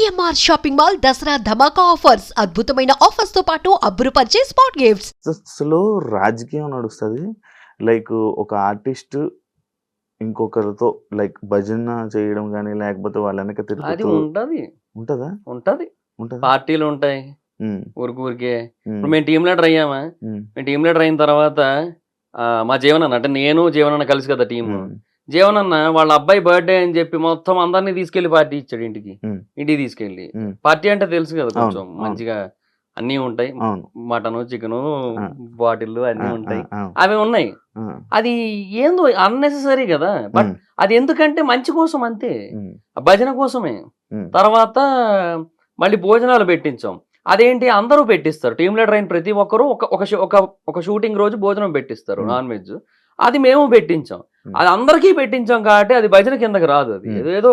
CMR shopping mall Dasara ధమాకా offers అద్భుతమైన offers తో పాటు అబ్బురుపరిచే స్పాట్ గిఫ్ట్స్. అసలు రాజకీయం నడుస్తుంది. లైక్ ఒక ఆర్టిస్ట్ ఇంకొకరితో లైక్ భజన చేయడం కానీ లేకపోతే వాళ్ళ వెనక అది తిరుగుతూ ఉంటది ఉంటుందా? ఉంటది ఉంటుందా? పార్టీలు ఉంటాయి ఉమ్, ఊరికే ఉమ్, ఇప్పుడు మేము టీమ్ లీడర్ అయ్యామా ఉమ్, మేము టీమ్ లీడర్ అయిన తర్వాత మా జీవనన్న అంటే నేను జీవనన్న కలిసి కదా టీమ్ ఉమ్, జీవనన్న వాళ్ళ అబ్బాయి బర్త్డే అని చెప్పి మొత్తం అందరినీ తీసుకెళ్లి పార్టీ ఇచ్చాడు ఇంటికి ఉమ్, ఇంటికి తీసుకెళ్లి ఉమ్. పార్టీ అంటే తెలుసు కదా కొంచెం అవును. మంచిగా అన్నీ ఉంటాయి అవును. మటన్ చికెన్ ఆ. బాటిల్ ఆ, అన్నీ ఉంటాయి ఆ, అవి ఉన్నాయి ఆ, అది ఏందో అన్నెసెసరీ కదా బట్ ఉమ్, అది ఎందుకంటే మంచి కోసం అంతే ఉమ్, భజన కోసమే ఉమ్, తర్వాత మళ్ళీ భోజనాలు పెట్టించాం అదేంటి అందరూ పెట్టిస్తారు టీమ్ లీడర్ అయిన ప్రతి ఒక్కరు ఒక షూటింగ్ రోజు భోజనం పెట్టిస్తారు Hmm. నాన్ వెజ్ అది మేము పెట్టించాం Hmm. అది అందరికీ పెట్టించాం కాబట్టి అది భజన కిందకి రాదు అది Hmm. ఏదో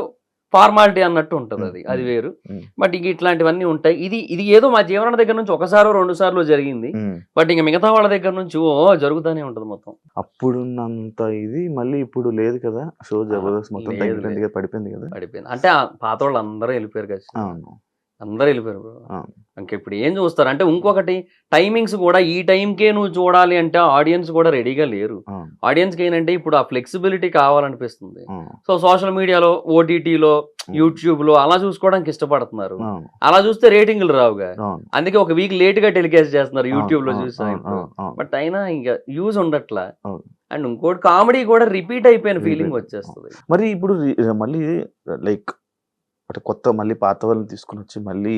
ఫార్మాలిటీ అన్నట్టు ఉంటుంది అది Hmm. అది వేరు Hmm. బట్ ఇంక ఇట్లాంటివన్నీ ఉంటాయి ఇది ఏదో మా జీవన దగ్గర నుంచి ఒకసారో 2 సార్లు జరిగింది ఉమ్. బట్ ఇంకా మిగతా వాళ్ళ దగ్గర నుంచి జరుగుతూనే ఉంటుంది మొత్తం అప్పుడున్నంత ఇది మళ్ళీ ఇప్పుడు లేదు కదా. షో జబర్దస్త్ మొత్తం లేదు, తగ్గిపోయింది కదా, పడిపోయింది కదా. పడిపోయింది అంటే ఆ పాత వాళ్ళు అందరూ వెళ్ళిపోయారు కదా అవును. అందరూ వెళ్ళిపోయారు bro. అవును. ఇంకా ఇప్పుడు ఏం చూస్తారు అంటే ఇంకొకటి టైమింగ్స్ కూడా ఈ టైంకే నువ్వు చూడాలి అంటే ఆడియన్స్ కూడా రెడీగా లేరు అవును. ఆడియన్స్కి ఏంటంటే ఇప్పుడు ఆ ఫ్లెక్సిబిలిటీ కావాలనిపిస్తుంది అవును. సో సోషల్ మీడియాలో ఓటీటీలో యూట్యూబ్లో అలా చూసుకోవడానికి ఇష్టపడుతున్నారు అవును. అలా చూస్తే రేటింగ్లు రావుగా అవును. అందుకే ఒక వీక్ లేట్గా టెలికాస్ట్ చేస్తున్నారు యూట్యూబ్లో అవును. చూసా అవును. ఇప్పుడు అవును. అవును. బట్ అయినా ఇంకా యూజ్ ఉండట్లా అవును. అండ్ ఇంకోటి కామెడీ కూడా రిపీట్ అయిపోయిన ఫీలింగ్ వచ్చేస్తుంది మరి ఇప్పుడు మళ్ళీ లైక్ అంటే కొత్త మళ్ళీ పాత వాళ్ళని తీసుకుని వచ్చి మళ్ళీ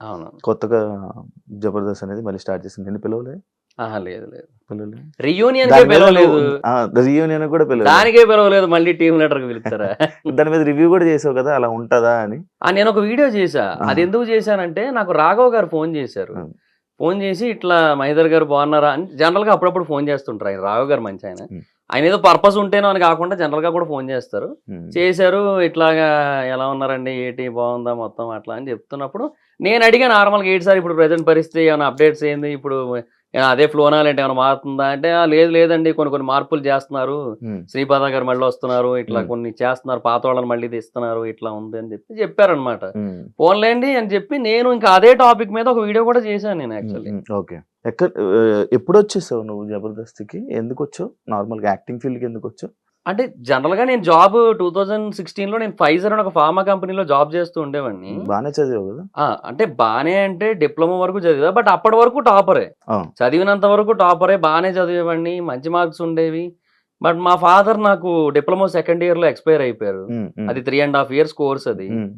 అవును కొత్తగా జబర్దస్త్ అనేది మళ్ళీ స్టార్ట్ చేసింది. నేను పిలవలే లేదు పిలవలే రియూనియన్ దాని మీద పిలవలేదు రియూనియన్ కూడా పిలవలేదు. దానికే పిలవలేదు మళ్ళీ టీమ్ లీడర్కి పిలుస్తారా దాని మీద రివ్యూ కూడా చేసావు కదా, అలా ఉంటదా అని. నేను ఒక వీడియో చేశా ఆ. అది ఎందుకు చేశానంటే నాకు రాఘవ్ గారు ఫోన్ చేశారు ఆ. ఫోన్ చేసి ఇట్లా మహేందర్ గారు బాగున్నారా అని జనరల్గా అప్పుడప్పుడు ఫోన్ చేస్తుంటారు ఆయన రాఘవ్ గారు మంచి ఆయన ఉమ్. ఆయన ఏదో పర్పస్ ఉంటేనో అని కాకుండా జనరల్గా కూడా ఫోన్ చేస్తారు ఉమ్. చేశారు ఇట్లాగా ఎలా ఉన్నారండి ఏంటి బాగుందా మొత్తం అట్లా అని చెప్తున్నప్పుడు నేను అడిగా నార్మల్గా ఏంటి సార్ ఇప్పుడు ప్రజెంట్ పరిస్థితి ఏమైనా అప్డేట్స్ ఏంది ఇప్పుడు అదే ఫ్లోనాలు అంటే ఏమైనా మారుతుందా అంటే లేదండి కొన్ని మార్పులు చేస్తున్నారు ఉమ్. శ్రీపాద గారు మళ్ళీ వస్తున్నారు ఇట్లా కొన్ని చేస్తున్నారు పాత వాళ్ళని మళ్ళీ తెస్తున్నారు ఇట్లా ఉంది అని చెప్పారనమాట ఉమ్. ఫోన్లేండి అని చెప్పి నేను ఇంకా అదే టాపిక్ మీద ఒక వీడియో కూడా చేశాను నేను యాక్చువల్లీ ఓకే. ఎప్పుడు వచ్చేసావు నువ్వు జబర్దస్త్కి? ఎందుకు వచ్చావు? నార్మల్గా యాక్టింగ్ ఫీల్డ్కి ఎందుకు వచ్చావు? అంటే జనరల్గా నేను జాబ్ 2016లో నేను ఫైజర్ అని ఒక ఫార్మా కంపెనీలో జాబ్ చేస్తూ ఉండేవాడిని బాగానే చదివావు కదా. అంటే బానే అంటే డిప్లొమా వరకు చదివా బట్ అప్పటి వరకు టాపరే అవును. చదివినంత వరకు టాపరే బాగానే చదివేవాడిని మంచి మార్క్స్ ఉండేవి బట్ మా ఫాదర్ నాకు డిప్లొమా సెకండ్ ఇయర్లో ఎక్స్పైర్ అయిపోయారు ఉమ్. ఉమ్. అది 3.5 years కోర్స్ అది ఉమ్.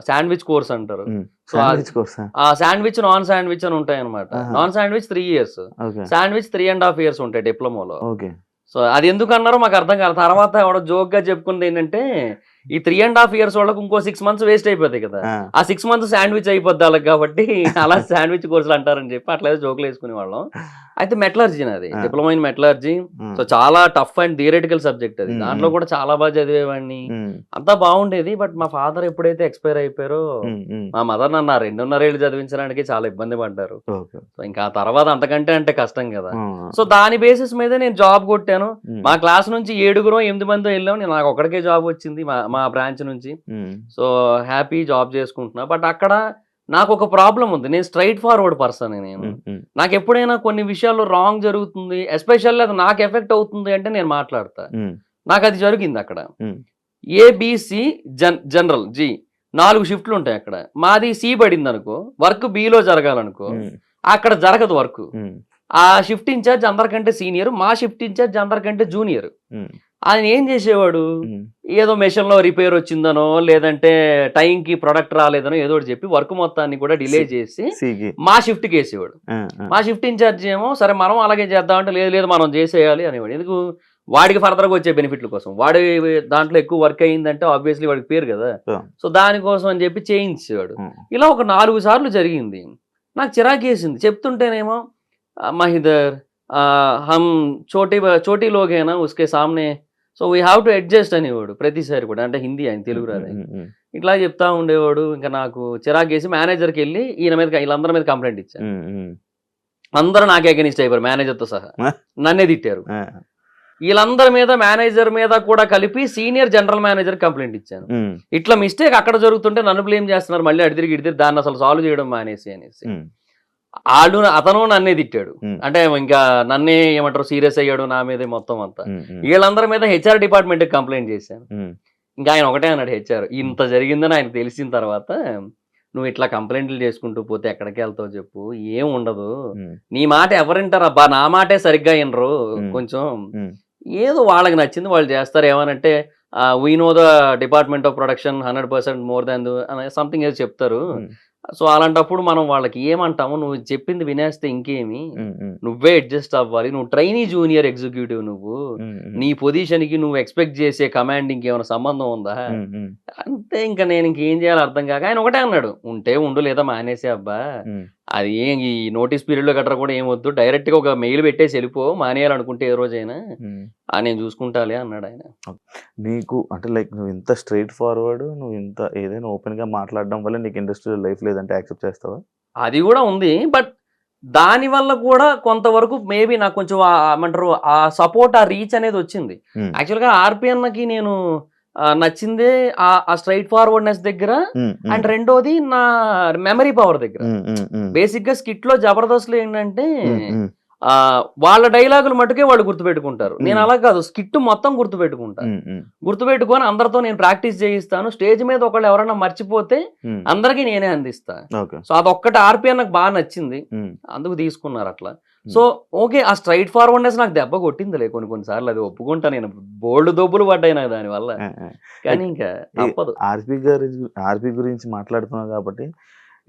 శాండ్విచ్ కోర్స్ అంటారు ఉమ్. So sandwich కోర్సా? ఆ శాండ్విచ్ నాన్ శాండ్విచ్ అని ఉంటాయి అనమాట ఆహా. Non sandwich 3 years okay. Sandwich 3.5 years ఉంటాయి డిప్లొమాలో ఓకే. సో అది ఎందుకు అన్నారో మాకు అర్థం కాదు తర్వాత ఎవడో జోక్ గా చెప్పుకుంది ఏంటంటే ఈ 3.5 years వాళ్ళకి ఇంకో 6 months వేస్ట్ అయిపోతాయి కదా ఆ. ఆ 6 months శాండ్విచ్ అయిపోద్ది వాళ్ళకి కాబట్టి అలా శాండ్విచ్ కోర్సులు అంటారని చెప్పి అట్లా జోకులు వేసుకునే వాళ్ళం అయితే మెటలర్జీ అది ఆ. Diploma in metallurgy um. So చాలా టఫ్ అండ్ థియరిటికల్ సబ్జెక్ట్ అది ఉమ్. దాంట్లో కూడా చాలా బాగా చదివేవాడిని ఉమ్. అంతా బాగుండేది బట్ మా ఫాదర్ ఎప్పుడైతే ఎక్స్పైర్ అయిపోయారో ఉమ్. ఉమ్. మా మదర్ నన్ను 2.5 ఏళ్ళు చదివించడానికి చాలా ఇబ్బంది పడ్డారు ఓకే. సో ఇంకా ఆ తర్వాత అంతకంటే అంటే కష్టం కదా ఆ. సో దాని బేసిస్ మీద నేను జాబ్ కొట్టాను ఉమ్. మా క్లాస్ నుంచి 8 మంది వెళ్ళాం నేను నాకు ఒక్కడికే జాబ్ వచ్చింది మా బ్రాంచ్ నుంచి ఉమ్. సో హ్యాపీ జాబ్ చేసుకుంటున్నా బట్ అక్కడ నాకు ఒక ప్రాబ్లం ఉంది నేను స్ట్రైట్ ఫార్వర్డ్ పర్సన్ నేను ఉమ్. ఉమ్. నాకు ఎప్పుడైనా కొన్ని విషయాల్లో రాంగ్ జరుగుతుంది ఎస్పెషల్లీ అది నాకు ఎఫెక్ట్ అవుతుంది అంటే నేను మాట్లాడతా ఉమ్. నాకు అది జరిగింది అక్కడ ఉమ్. ఏబిసి జనరల్ జి 4 షిఫ్ట్లు ఉంటాయి అక్కడ మాది సి పడింది అనుకో వర్క్ బిలో జరగాలనుకో ఉమ్. అక్కడ జరగదు వర్క్ ఉమ్. ఆ షిఫ్ట్ ఇన్ఛార్జ్ అందరికంటే సీనియర్ మా షిఫ్ట్ ఇన్ఛార్జ్ అందరికంటే జూనియర్ ఉమ్. ఆయన ఏం చేసేవాడు ఉమ్. ఏదో మెషిన్లో రిపేర్ వచ్చిందనో లేదంటే టైంకి ప్రొడక్ట్ రాలేదనో ఏదో ఒకటి చెప్పి వర్క్ మొత్తాన్ని కూడా డిలే చేసి సికి. మా షిఫ్ట్కి వేసేవాడు ఆ. ఆ. మా షిఫ్ట్ ఇన్ఛార్జ్ ఏమో సరే మనం అలాగే చేద్దామంటే లేదు మనం చేసేయాలి అనేవాడు ఎందుకు వాడికి ఫర్దర్గా వచ్చే బెనిఫిట్ల కోసం వాడి దాంట్లో ఎక్కువ వర్క్ అయ్యిందంటే ఆబ్వియస్లీ వాడికి పేరు కదా ఆ. సో దానికోసం అని చెప్పి చేయించేవాడు ఉమ్. ఇలా ఒక 4 సార్లు జరిగింది నాకు చిరాకేసింది చెప్తుంటేనేమో మహిదర్ హమ్ చోటీ లోగ్ హేనా ఉస్కే సామ్నే so we have to adjust అనేవాడు ప్రతిసారి కూడా అంటే హిందీ ఆయన తెలుగు రాదు ఆయన. ఉమ్. ఉమ్. ఇట్లా చెప్తా ఉండేవాడు ఇంకా నాకు చిరాకేసి మేనేజర్కి వెళ్ళి వీళ్ళందరి మీద కంప్లైంట్ ఇచ్చాను ఉమ్. ఉమ్. అందరూ నాకే అగెనిస్ట్ అయిపోయారు మేనేజర్తో సహా ఆ. నన్నే తిట్టారు ఆ. వీళ్ళందరి మీద మేనేజర్ మీద కూడా కలిపి సీనియర్ జనరల్ మేనేజర్ కంప్లైంట్ ఇచ్చాను. ఇట్లా మిస్టేక్ అక్కడ జరుగుతుంటే నన్ను బ్లేమ్ చేస్తున్నారు, మళ్ళీ అడిదిరిగి ఇడిదిరి దాన్ని అసలు సాల్వ్ చేయడం మానేసి అనేసి. అతను నన్నే తిట్టాడు, అంటే ఇంకా నన్నే ఏమంటారు సీరియస్ అయ్యాడు నా మీదే మొత్తం అంతా. వీళ్ళందరి మీద హెచ్ఆర్ డిపార్ట్మెంట్ కంప్లైంట్ చేశాను. ఇంకా ఆయన ఒకటే అన్నాడు, హెచ్ఆర్ ఇంత జరిగిందని ఆయన తెలిసిన తర్వాత నువ్వు ఇట్లా కంప్లైంట్లు చేసుకుంటూ పోతే ఎక్కడికి వెళ్తావు చెప్పు, ఏం ఉండదు, నీ మాట ఎవరింటారు అబ్బా, నా మాటే సరిగ్గా వినరు, కొంచెం ఏదో వాళ్ళకి నచ్చింది వాళ్ళు చేస్తారు, ఏమనంటే we know the department of production 100% more than something ఏదో చెప్తారు. సో అలాంటప్పుడు మనం వాళ్ళకి ఏమంటాము, నువ్వు చెప్పింది వినేస్తే ఇంకేమి, నువ్వే అడ్జస్ట్ అవ్వాలి, నువ్వు ట్రైనీ జూనియర్ ఎగ్జిక్యూటివ్, నువ్వు నీ పొజిషన్ కి నువ్వు ఎక్స్పెక్ట్ చేసే కమాండింగ్ ఏమైనా సంబంధం ఉందా అంటే ఇంకా నేను ఇంకేం చేయాలో అర్థం కాక ఆయన ఒకటే అన్నాడు, ఉంటే ఉండు లేదా మానేసే అబ్బా, అది ఏం ఈ నోటీస్ పీరియడ్ లో గట్రా కూడా ఏం వద్దు, డైరెక్ట్ గా ఒక మెయిల్ పెట్టేసి వెళ్ళిపో, మానేయాలనుకుంటే ఏ రోజైనా నేను చూసుకుంటాలే అన్నాడు ఆయన. నీకు అంటే లైక్ నువ్వు ఇంత స్ట్రైట్ ఫార్వర్డ్, నువ్వు ఇంత ఏదైనా ఓపెన్ గా మాట్లాడడం వల్ల నీకు ఇండస్ట్రియల్ లైఫ్ లేదంటే యాక్సెప్ట్ చేస్తావా? అది కూడా ఉంది, బట్ దాని వల్ల కూడా కొంతవరకు మేబీ నాకు కొంచెం ఏమంటారు ఆ సపోర్ట్, ఆ రీచ్ అనేది వచ్చింది. యాక్చువల్ గా ఆర్పిఎన్కి నేను నచ్చిందే ఆ స్ట్రైట్ ఫార్వర్డ్నెస్ దగ్గర, అండ్ రెండోది నా మెమరీ పవర్ దగ్గర. బేసిక్ గా స్కిట్ లో జబర్దస్త్ లో ఏంటంటే వాళ్ళ డైలాగులు మటుకే వాళ్ళు గుర్తుపెట్టుకుంటారు, నేను అలా కాదు, స్కిట్ మొత్తం గుర్తుపెట్టుకొని అందరితో నేను ప్రాక్టీస్ చేయిస్తాను. స్టేజ్ మీద ఒకళ్ళు ఎవరైనా మర్చిపోతే అందరికీ నేనే అందిస్తా. సో అదొక్కటి ఆర్పిఎన్ నాకు బాగా నచ్చింది, అందుకు తీసుకున్నారు అట్లా. సో ఓకే, ఆ స్ట్రైట్ ఫార్వర్డ్నెస్ నాకు దెబ్బ కొట్టిందిలే కొన్నిసార్లు, అది ఒప్పుకుంటా, నేను బోల్డ్ దొబ్బులు పడ్డాయి నాకు దాని వల్ల, కానీ ఇంకా తప్పదు. ఆర్పి గురించి మాట్లాడుతున్నావు కాబట్టి,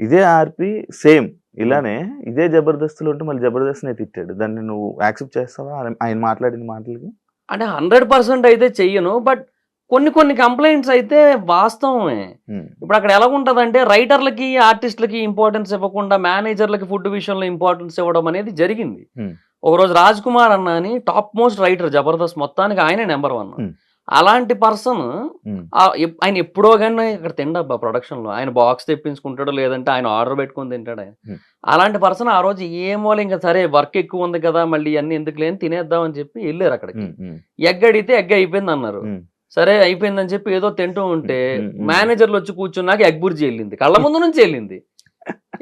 ఇదే ఆర్పి సేమ్ ఇలానే ఇదే జబర్దస్తులు ఉంటే మళ్ళీ జబర్దస్త్ తిట్టాడు, దాన్ని నువ్వు యాక్సెప్ట్ చేస్తావా ఆయన మాట్లాడిన మాటలకి? అంటే 100% అయితే చెయ్యను, బట్ కొన్ని కంప్లైంట్స్ అయితే వాస్తవమే. ఇప్పుడు అక్కడ ఎలా ఉంటదంటే రైటర్లకి ఆర్టిస్టులకి ఇంపార్టెన్స్ ఇవ్వకుండా మేనేజర్లకి ఫుడ్ విషయంలో ఇంపార్టెన్స్ ఇవ్వడం అనేది జరిగింది. ఒకరోజు రాజ్ కుమార్ అన్న అని టాప్ మోస్ట్ రైటర్ జబర్దస్త్ మొత్తానికి ఆయనే నెంబర్ 1. అలాంటి పర్సన్ ఆయన ఎప్పుడో కానీ ఇక్కడ తిండబ్బా ప్రొడక్షన్ లో, ఆయన బాక్స్ తెప్పించుకుంటాడు, లేదంటే ఆయన ఆర్డర్ పెట్టుకుని తింటాడు ఆయన. అలాంటి పర్సన్ ఆ రోజు ఏమో ఇంకా సరే వర్క్ ఎక్కువ ఉంది కదా మళ్ళీ అన్ని ఎందుకు లేని తినేద్దాం అని చెప్పి వెళ్ళారు అక్కడికి. ఎగ్ అడిగితే ఎగ్ అయిపోయింది అన్నారు. సరే అయిపోయిందని చెప్పి ఏదో తింటూ ఉంటే మేనేజర్లు వచ్చి కూర్చున్నాక ఎగ్ బుర్జీ వెళ్ళింది, కళ్ళ ముందు నుంచి వెళ్ళింది.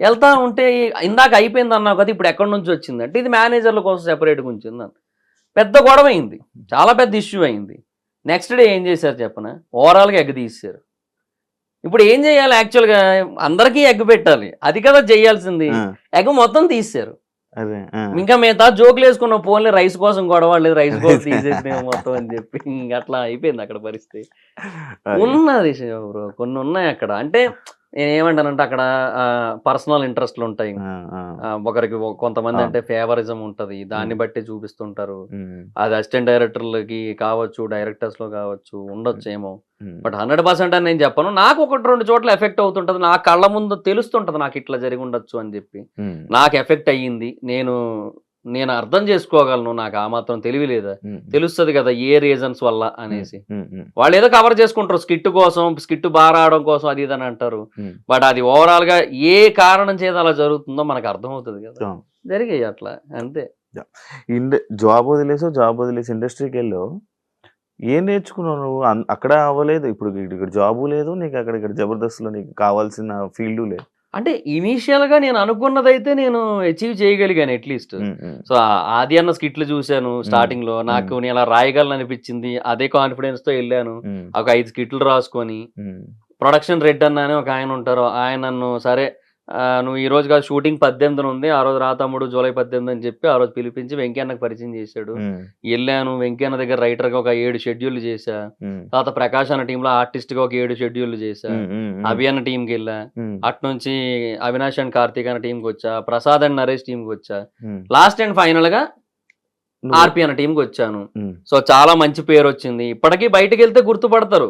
వెళ్తా ఉంటే ఇందాక అయిపోయింది అన్నావు కదా, ఇప్పుడు ఎక్కడి నుంచి వచ్చింది అంటే ఇది మేనేజర్ల కోసం సెపరేట్గా ఉంచింది. పెద్ద గొడవ అయింది, చాలా పెద్ద ఇష్యూ అయింది. నెక్స్ట్ డే ఏం చేశారు చెప్పనా, ఓవరాల్గా ఎగ్ తీసారు. ఇప్పుడు ఏం చేయాలి, యాక్చువల్గా అందరికీ ఎగ్ పెట్టాలి, అది కదా చేయాల్సింది, ఎగ్ మొత్తం తీసారు. ఇంకా మిగతా జోకులు వేసుకున్న ఫోన్లే రైస్ కోసం గొడవ, లేదు రైస్ కోసం తీసేసిన మొత్తం అని చెప్పి ఇంకా అట్లా అయిపోయింది అక్కడ పరిస్థితి. ఉన్నది బ్రో, కొన్ని ఉన్నాయి అక్కడ. అంటే నేను ఏమంటానంటే అక్కడ పర్సనల్ ఇంట్రెస్ట్లు ఉంటాయి, ఒకరికి కొంతమంది అంటే ఫేవరిజం ఉంటది, దాన్ని బట్టి చూపిస్తుంటారు. అది అసిస్టెంట్ డైరెక్టర్లకి కావచ్చు, డైరెక్టర్స్ లో కావచ్చు, ఉండొచ్చు ఏమో. బట్ 100% అని నేను చెప్పను, నాకు 1-2 చోట్ల ఎఫెక్ట్ అవుతుంటది, నా కళ్ళ ముందు తెలుస్తుంటది నాకు ఇట్లా జరిగి ఉండొచ్చు అని చెప్పి. నాకు ఎఫెక్ట్ అయ్యింది, నేను అర్థం చేసుకోగలను, నాకు ఆ మాత్రం తెలివి లేదా, తెలుస్తుంది కదా ఏ రీజన్స్ వల్ల అనేసి. వాళ్ళు ఏదో కవర్ చేసుకుంటారు స్కిట్ కోసం, స్కిట్ బాగా రావడం కోసం, అది ఇదని అంటారు. బట్ అది ఓవరాల్ గా ఏ కారణం చేత అలా జరుగుతుందో మనకు అర్థం అవుతుంది కదా, జరిగాయి అట్లా అంతే. జాబ్ వదిలేసి ఇండస్ట్రీకి వెళ్ళావు, ఏం నేర్చుకున్నావు నువ్వు? అక్కడ అవ్వలేదు, ఇప్పుడు ఇక్కడ జాబు లేదు నీకు, ఇక్కడ జబర్దస్త్లో నీకు కావాల్సిన ఫీల్డ్ లేదు. అంటే ఇనీషియల్ గా నేను అనుకున్నదైతే నేను అచీవ్ చేయగలిగాను అట్లీస్ట్. సో ఆది అన్న స్కిట్లు చూశాను స్టార్టింగ్ లో, నాకు నేను అలా రాయగలను అనిపించింది, అదే కాన్ఫిడెన్స్ తో వెళ్ళాను. ఒక 5 స్కిట్లు రాసుకొని, ప్రొడక్షన్ రెడ్ అన్న అని ఒక ఆయన ఉంటారు, ఆయన నన్ను సరే నువ్వు ఈ రోజు కాదు షూటింగ్ 18 ఉంది, ఆ రోజు రా తమ్ముడు జూలై 18 అని చెప్పి ఆ రోజు పిలిపించి వెంకన్నకు పరిచయం చేశాడు. వెళ్ళాను, వెంకన్న దగ్గర రైటర్ గా ఒక 7 షెడ్యూల్ చేశా, తర్వాత ప్రకాష్ అన్న టీమ్ లో ఆర్టిస్ట్ గా ఒక 7 షెడ్యూల్ చేశా, అభి అన్న టీంకి వెళ్ళా, అట్నుంచి అవినాష్ అండ్ కార్తీక్ అన్న టీంకి వచ్చా, ప్రసాద్ అండ్ నరేష్ టీంకి వచ్చా, లాస్ట్ అండ్ ఫైనల్ గా ఆర్పి అన్న టీంకి వచ్చాను. సో చాలా మంచి పేరు వచ్చింది, ఇప్పటికీ బయటకు వెళ్తే గుర్తుపడతారు.